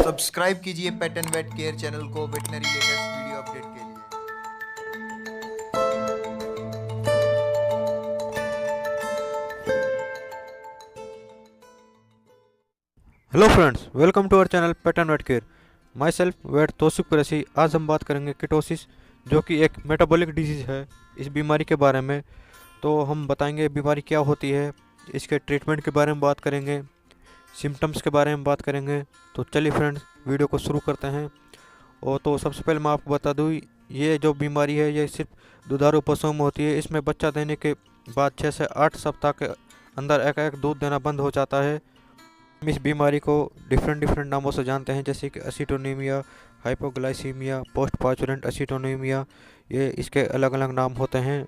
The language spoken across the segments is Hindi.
सब्सक्राइब कीजिए pet and vet care channel को वेटनरी लेटेस्ट वीडियो अपडेट के लिए। Hello friends, welcome to our channel pet and vet care. Myself vet Tausif Qureshi. आज हम बात करेंगे किटोसिस, जो कि एक मेटाबॉलिक डिजीज़ है। इस बीमारी के बारे में तो हम बताएंगे बीमारी क्या होती है, इसके ट्रीटमेंट के बारे में बात करेंगे, सिम्टम्स के बारे में बात करेंगे। तो चलिए फ्रेंड्स, वीडियो को शुरू करते हैं। और तो सबसे पहले मैं आपको बता दूँ, ये जो बीमारी है ये सिर्फ दुधारू पशुओं में होती है। इसमें बच्चा देने के बाद 6 से 8 सप्ताह के अंदर एक दूध देना बंद हो जाता है। हम इस बीमारी को डिफरेंट नामों से जानते हैं, जैसे कि एसिटोनीमिया, हाइपोग्लाइसीमिया, पोस्ट पार्चुरेंट एसिटोनीमिया। ये इसके अलग अलग नाम होते हैं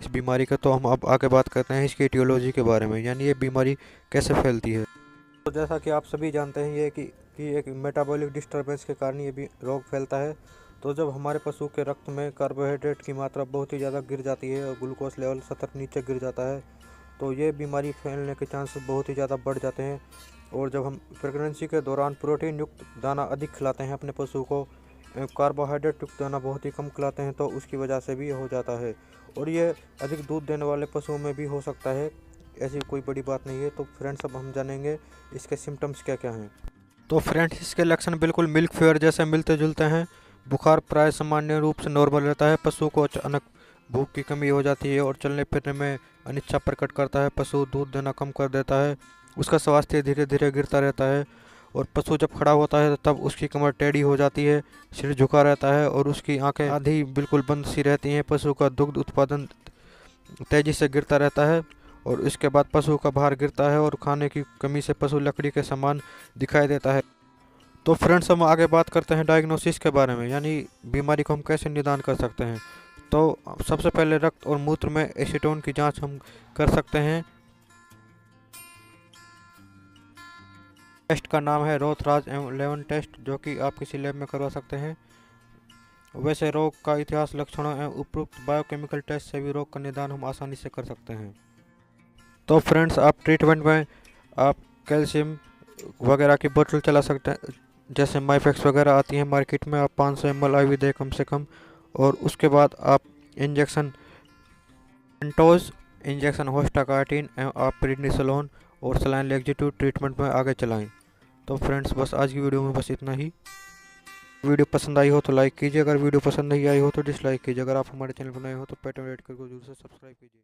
इस बीमारी के। तो हम अब आगे बात करते हैं इसकी एटियोलॉजी के बारे में, यानी ये बीमारी कैसे फैलती है। तो जैसा कि आप सभी जानते हैं ये कि एक मेटाबॉलिक डिस्टर्बेंस के कारण ये भी रोग फैलता है। तो जब हमारे पशु के रक्त में कार्बोहाइड्रेट की मात्रा बहुत ही ज़्यादा गिर जाती है और ग्लूकोज लेवल सतत नीचे गिर जाता है, तो ये बीमारी फैलने के चांसेस बहुत ही ज़्यादा बढ़ जाते हैं। और जब हम प्रेगनेंसी के दौरान प्रोटीन युक्त दाना अधिक खिलाते हैं अपने पशु को, कार्बोहाइड्रेट युक्त दाना बहुत ही कम खिलाते हैं, तो उसकी वजह से भी हो जाता है। और ये अधिक दूध देने वाले पशुओं में भी हो सकता है, ऐसी कोई बड़ी बात नहीं है। तो फ्रेंड्स, अब हम जानेंगे इसके सिम्टम्स क्या क्या हैं। तो फ्रेंड्स, इसके लक्षण बिल्कुल मिल्क फेयर जैसे मिलते जुलते हैं। बुखार प्राय सामान्य रूप से नॉर्मल रहता है। पशु को अचानक भूख की कमी हो जाती है और चलने फिरने में अनिच्छा प्रकट करता है। पशु दूध देना कम कर देता है। उसका स्वास्थ्य धीरे धीरे गिरता रहता है। और पशु जब खड़ा होता है तब उसकी कमर टेढ़ी हो जाती है, सिर झुका रहता है और उसकी आंखें आधी बिल्कुल बंद सी रहती हैं। पशु का दुग्ध उत्पादन तेजी से गिरता रहता है और इसके बाद पशु का भार गिरता है और खाने की कमी से पशु लकड़ी के समान दिखाई देता है। तो फ्रेंड्स, हम आगे बात करते हैं डायग्नोसिस के बारे में, यानी बीमारी को हम कैसे निदान कर सकते हैं। तो सबसे पहले रक्त और मूत्र में एसीटोन की जांच हम कर सकते हैं। टेस्ट का नाम है रोथराज M11 टेस्ट, जो कि आप किसी लैब में करवा सकते हैं। वैसे रोग का इतिहास, लक्षणों एवं उपयुक्त बायोकेमिकल टेस्ट से भी रोग का निदान हम आसानी से कर सकते हैं। तो फ्रेंड्स, आप ट्रीटमेंट में आप कैल्शियम वगैरह की बोतल चला सकते हैं, जैसे माइफेक्स वगैरह आती है मार्केट में। आप 500 ml IV दें कम से कम। और उसके बाद आप इंजेक्शन एंटोज, इंजेक्शन होस्टाकार्टिन एवं आप प्रिडनिसोलोन और सलाइन लेक्जिट्यूड ट्रीटमेंट में आगे चलाएं। तो फ्रेंड्स, बस आज की वीडियो में बस इतना ही। वीडियो पसंद आई हो तो लाइक कीजिए, अगर वीडियो पसंद नहीं आई हो तो डिसलाइक कीजिए। अगर आप हमारे चैनल पर नए हो तो पेट एंड वेट केयर को जरूर से सब्सक्राइब कीजिए।